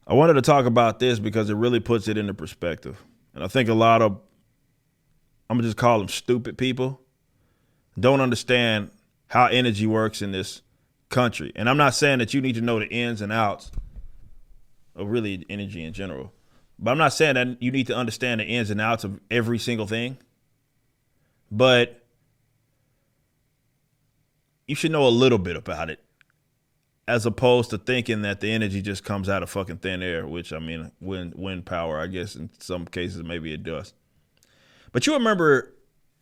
I wanted to talk about this because it really puts it into perspective. And I think a lot of, I'm going to just call them stupid people, don't understand how energy works in this country. And I'm not saying that you need to know the ins and outs of really energy in general. But I'm not saying that you need to understand the ins and outs of every single thing. But you should know a little bit about it, as opposed to thinking that the energy just comes out of fucking thin air, which, I mean, wind power, I guess in some cases maybe it does. But you remember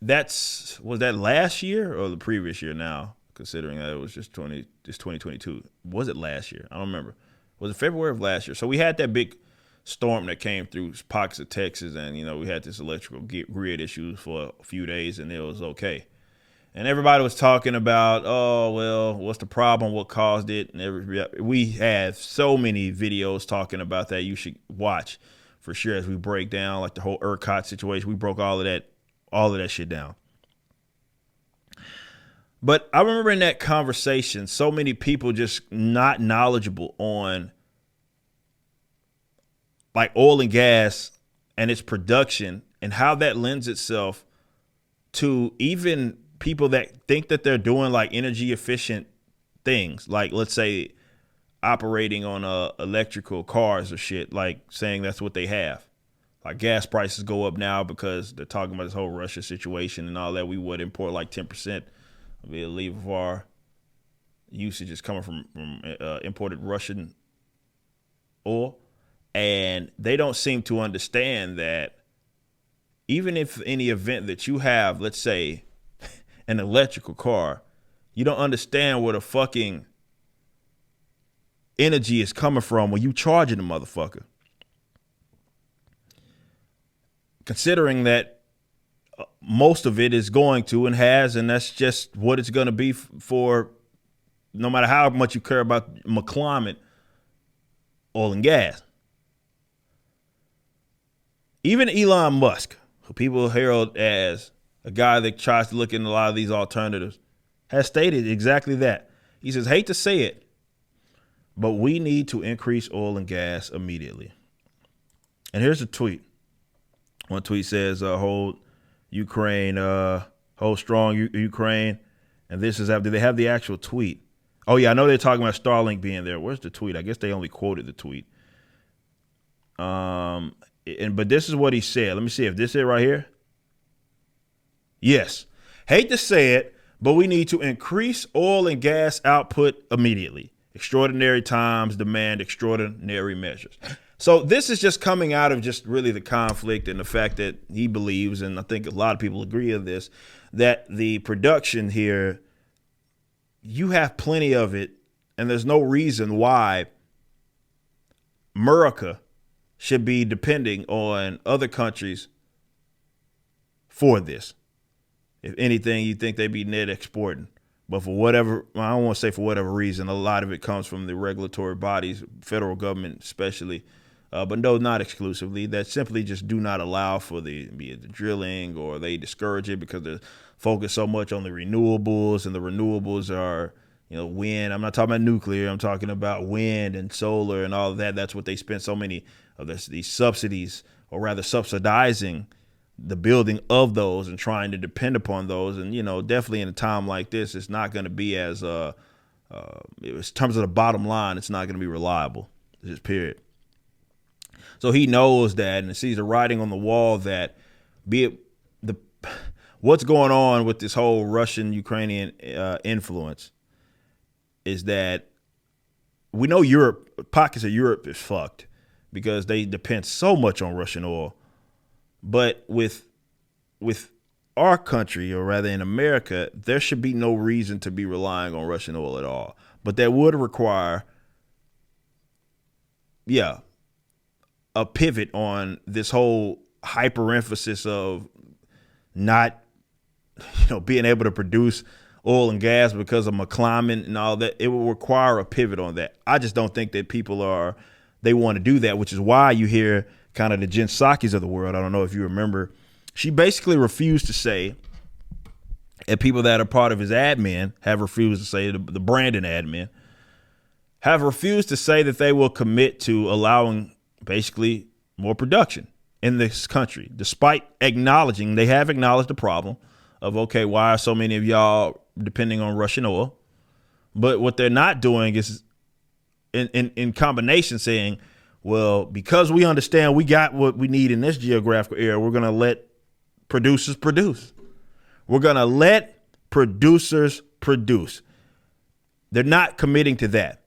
was that last year or the previous year now, considering that it was just 2022. Was it last year? I don't remember. Was it February of last year? So we had that big storm that came through pockets of Texas, and, we had this electrical grid issues for a few days, and it was okay. And everybody was talking about, oh, well, what's the problem? What caused it? And we have so many videos talking about that you should watch for sure as we break down like the whole ERCOT situation. We broke all of that shit down. But I remember in that conversation, so many people just not knowledgeable on like oil and gas and its production and how that lends itself to even people that think that they're doing like energy efficient things, like let's say operating on electrical cars or shit, like saying that's what they have. Like gas prices go up now because they're talking about this whole Russia situation and all that. We would import like 10%, I believe, of our usage is coming from imported Russian oil. And they don't seem to understand that even if any event that you have, let's say, an electrical car, you don't understand where the fucking energy is coming from when you charging the motherfucker. Considering that most of it is going to and has, and that's just what it's going to be for no matter how much you care about climate, oil and gas. Even Elon Musk, who people herald as a guy that tries to look into a lot of these alternatives, has stated exactly that. He says, hate to say it, but we need to increase oil and gas immediately. And here's a tweet. One tweet says, hold Ukraine, hold strong Ukraine. And this is after they have the actual tweet. Oh, yeah, I know they're talking about Starlink being there. Where's the tweet? I guess they only quoted the tweet. But this is what he said. Let me see if this is it right here. Yes. Hate to say it, but we need to increase oil and gas output immediately. Extraordinary times demand extraordinary measures. So this is just coming out of just really the conflict and the fact that he believes, and I think a lot of people agree on this, that the production here, you have plenty of it, and there's no reason why America should be depending on other countries for this. If anything, you think they'd be net exporting. But for whatever, I don't want to say for whatever reason, a lot of it comes from the regulatory bodies, federal government especially, but no, not exclusively, that simply just do not allow for the drilling, or they discourage it because they're focused so much on the renewables, and the renewables are, wind. I'm not talking about nuclear. I'm talking about wind and solar and all of that. That's what they spend so many of these subsidies, or rather subsidizing the building of those and trying to depend upon those. And, definitely in a time like this, it's not going to be as, in terms of the bottom line, it's not going to be reliable, just period. So he knows that and sees the writing on the wall that what's going on with this whole Russian-Ukrainian influence is that we know pockets of Europe is fucked because they depend so much on Russian oil. But with our country, or rather in America, there should be no reason to be relying on Russian oil at all. But that would require, a pivot on this whole hyper-emphasis of not, being able to produce oil and gas because of climate and all that. It will require a pivot on that. I just don't think that they want to do that, which is why you hear kind of the Jen Psaki's of the world. I don't know if you remember. She basically refused to say, and people that are part of his admin have refused to say, the Brandon admin, have refused to say that they will commit to allowing basically more production in this country, despite acknowledging, they have acknowledged the problem of, okay, why are so many of y'all depending on Russian oil? But what they're not doing is in combination saying, well, because we understand we got what we need in this geographical area, we're going to let producers produce. We're going to let producers produce. They're not committing to that.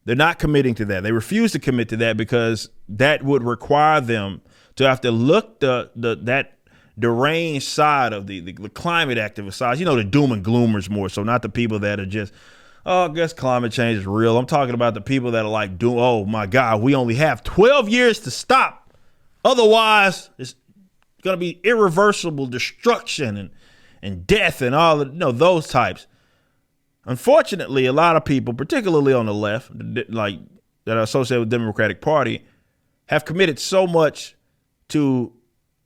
They're not committing to that. They refuse to commit to that because that would require them to have to look that deranged side of the climate activist side. You know, the doom and gloomers more so, not the people that are just, oh, I guess climate change is real. I'm talking about the people that are like, oh my God, we only have 12 years to stop. Otherwise, it's going to be irreversible destruction and death and all of, those types. Unfortunately, a lot of people, particularly on the left, like that are associated with the Democratic Party, have committed so much to,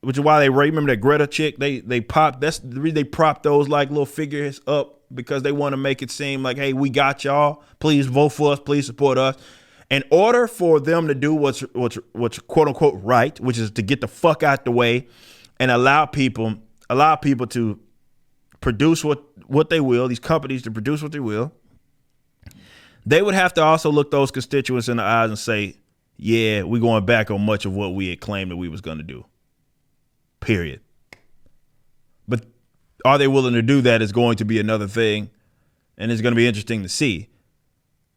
which is why they remember that Greta chick. They popped. That's the reason they propped those like little figures up, because they want to make it seem like, hey, we got y'all. Please vote for us. Please support us. In order for them to do what's quote unquote right, which is to get the fuck out the way and allow people to produce what they will, these companies to produce what they will, they would have to also look those constituents in the eyes and say, yeah, we're going back on much of what we had claimed that we was going to do. Period. But are they willing to do that is going to be another thing, and it's going to be interesting to see.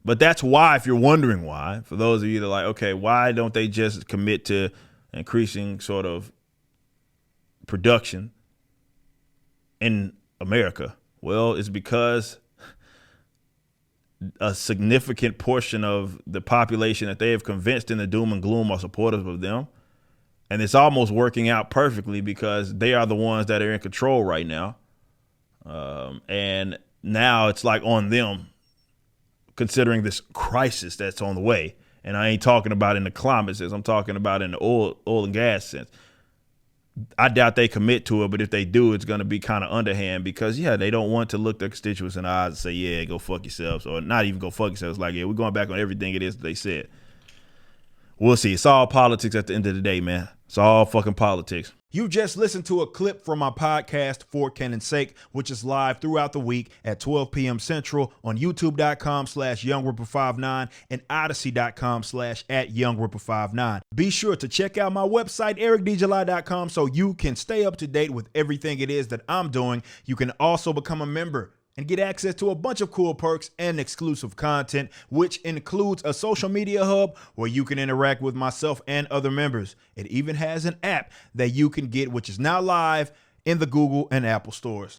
But that's why, if you're wondering why, for those of you that are like, okay, why don't they just commit to increasing sort of production in America? Well, it's because a significant portion of the population that they have convinced in the doom and gloom are supportive of them. And it's almost working out perfectly because they are the ones that are in control right now. And now it's like on them, considering this crisis that's on the way. And I ain't talking about in the climate sense. I'm talking about in the oil and gas sense. I doubt they commit to it, but if they do, it's going to be kind of underhand because, yeah, they don't want to look their constituents in the eyes and say, yeah, go fuck yourselves, or not even go fuck yourselves. Like, yeah, we're going back on everything it is that they said. We'll see. It's all politics at the end of the day, man. It's all fucking politics. You just listened to a clip from my podcast, For Canon's Sake, which is live throughout the week at 12 p.m. Central on youtube.com/YoungRipper59 and odyssey.com/@YoungRipper59. Be sure to check out my website, ericdjuly.com, so you can stay up to date with everything it is that I'm doing. You can also become a member and get access to a bunch of cool perks and exclusive content, which includes a social media hub where you can interact with myself and other members. It even has an app that you can get, which is now live in the Google and Apple stores.